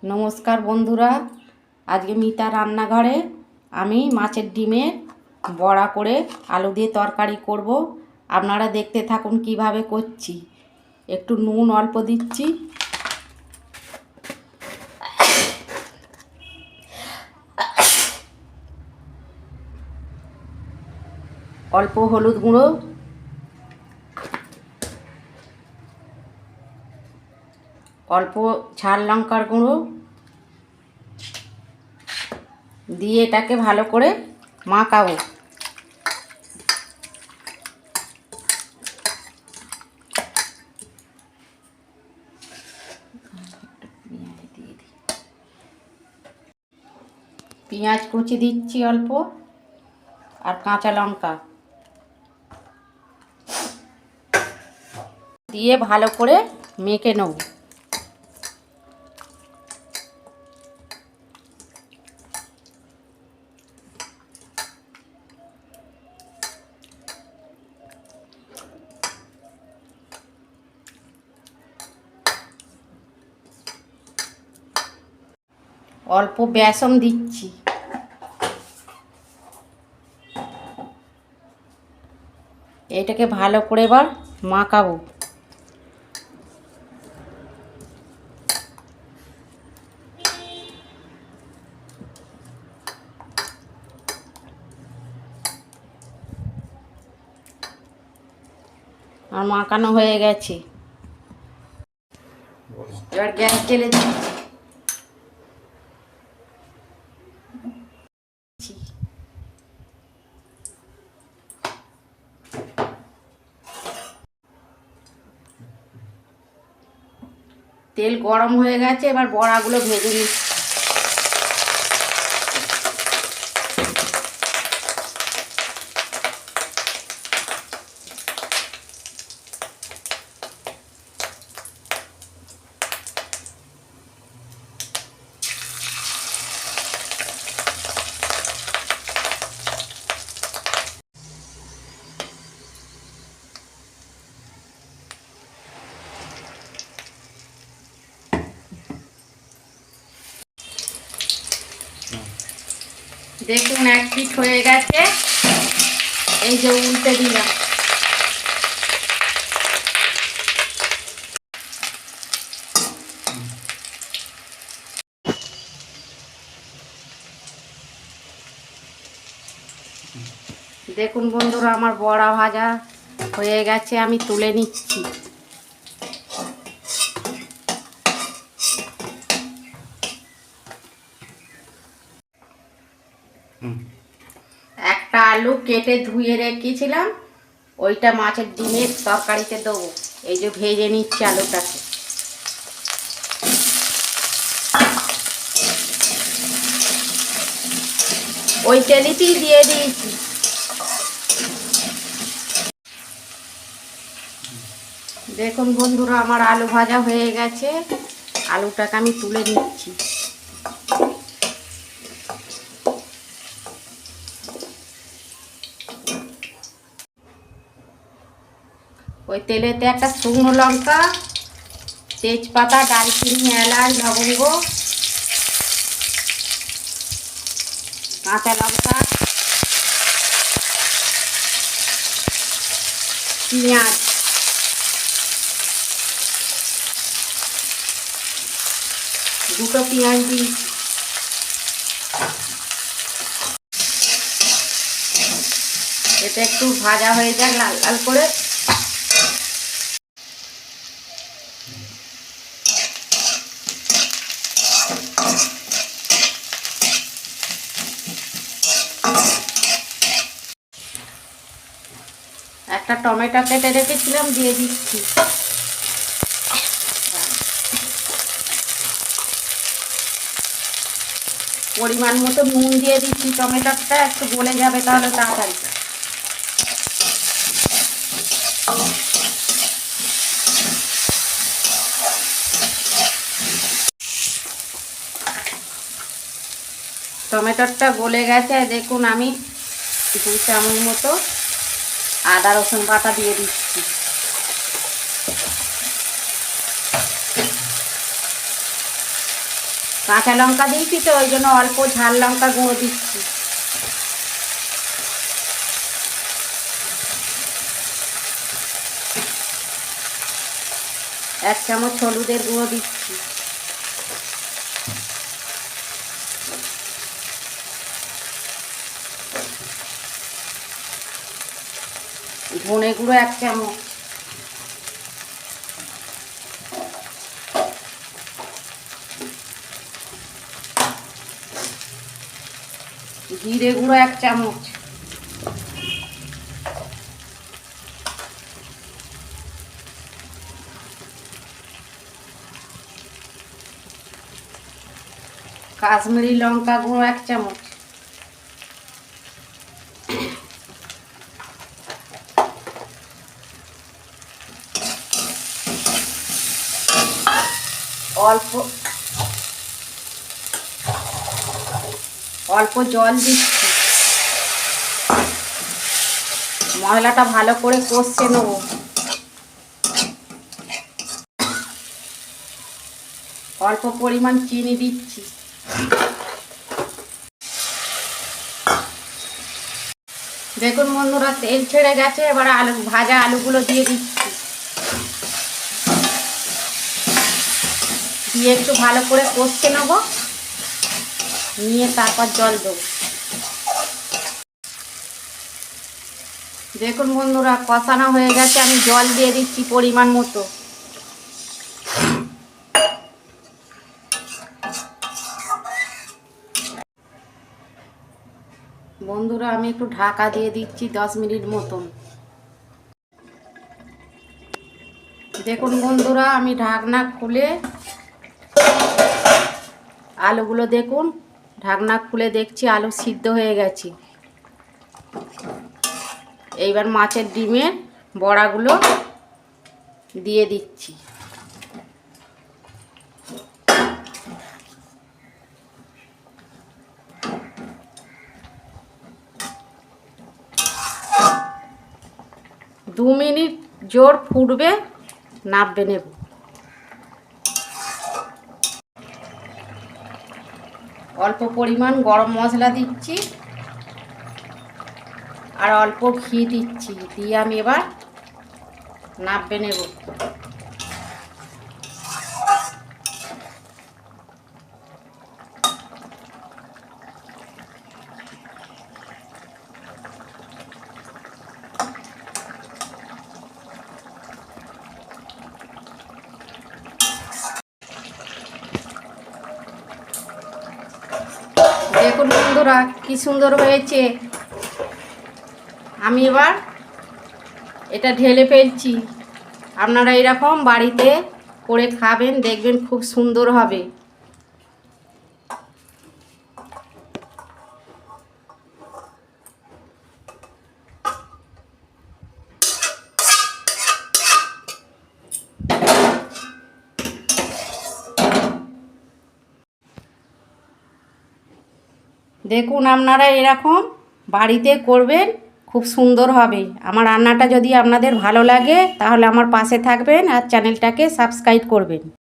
নমস্কার বন্ধুরা, আজকে মিতা রান্নাঘরে আমি মাছের ডিমের বড়া করে আলু দিয়ে তরকারি করব। আপনারা দেখতে থাকুন কিভাবে করছি। একটু নুন অল্প দিচ্ছি, অল্প হলুদ গুঁড়ো, অল্প ঝাল লঙ্কার গুঁড়ো দিয়ে এটাকে ভালো করে মাখাবো। পেঁয়াজ কুচি দিচ্ছি অল্প, আর কাঁচা লঙ্কা দিয়ে ভালো করে মেখে নেব। অল্প বেসন দিচ্ছি, এটাকে ভালো করে এবার মাখাবো। আর মাখানো হয়ে গেছে, এবার গ্যাস জ্বেলে দিচ্ছি। তেল গরম হয়ে গেছে, এবার বড়াগুলো ভেজে নিচ্ছি। দেখুন এক পিঠ হয়ে গেছে, এই যে উল্টে দিলাম। দেখুন বন্ধুরা, আমার বড়া ভাজা হয়ে গেছে, আমি তুলে নিচ্ছি। একটা আলু কেটে ধুয়ে রেখেছিলাম, ওইটা মাছের ডিমের তরকারিতে দেবো। এই যে ভেজে নিচ্ছি আলুটাকে। ওই তেলেতেই দিয়ে দিয়েছি। দেখুন বন্ধুরা, আমার আলু ভাজা হয়ে গেছে, আলুটাকে আমি তুলে নিচ্ছি। ওই তেলেতে একটা শুকনো লঙ্কা, তেজপাতা, দারচিনি, এলাচ, লবঙ্গ, কাঁচা লঙ্কা, পেঁয়াজ, দুটো পেঁয়াজ দিই। এটা একটু ভাজা হয়ে যাক লাল লাল করে। একটা টমেটো কেটে রেখেছিলাম, দিয়ে দিচ্ছি। পরিমাণ মতো নুন দিয়ে দিচ্ছি, টমেটোটা একটু গলে যাবে তাহলে তাড়াতাড়ি। টমেটোটা গলে গেছে, দেখুন আমি 2 চামচ মতো আদা রসুন বাটা দিয়ে দিচ্ছি। কাঁচা লঙ্কা দিয়েছি তো ওই জন্য অল্প ঝাল লঙ্কা গুঁড়ো দিচ্ছি। এক চামচ হলুদের গুঁড়ো দিচ্ছি। ধনে গুঁড়ো 1 চামচ। জিরে গুঁড়ো 1 চামচ। কাশ্মীরি লঙ্কা গুঁড়ো 1 চামচ। অল্প অল্প জল দিচ্ছি। মশলাটা ভালো করে কষে নেব। অল্প পরিমাণ চিনি দিচ্ছি। দেখুন বন্ধুরা, তেল ছেড়ে গেছে। এবার ভাজা আলুগুলো দিয়ে দিচ্ছি। দিয়ে একটু ভালো করে কষে নেব, নিয়ে তারপর জল দেবো। দেখুন বন্ধুরা, কষানো হয়ে গেছে। আমি জল দিয়ে দিচ্ছি পরিমাণ মতো। বন্ধুরা, আমি একটু ঢাকা দিয়ে দিচ্ছি 10 মিনিট মতন। দেখুন বন্ধুরা, আমি ঢাকনা খুলে আলুগুলো দেখুন, ঢাকনা খুলে দেখছি আলু সিদ্ধ হয়ে গেছে। এইবার মাছের ডিমের বড়াগুলো দিয়ে দিচ্ছি। দু মিনিট জোর ফুটবে, নাববে নেব। অল্প পরিমাণ গরম মশলা দিচ্ছি আর অল্প ঘি দিচ্ছি। দিয়ে আমি এবার নাববে নেব। দেখুন বন্ধুরা, কি সুন্দর হয়েছে। আমি এবার এটা ঢেলে ফেলছি। আপনারা এরকম বাড়িতে করে খাবেন, দেখবেন খুব সুন্দর হবে। দেখুন আপনারা এরকম বাড়িতে করবেন, খুব সুন্দর হবে। আমার রান্নাটা যদি আপনাদের ভালো লাগে তাহলে আমার পাশে থাকবেন আর চ্যানেলটাকে সাবস্ক্রাইব করবেন।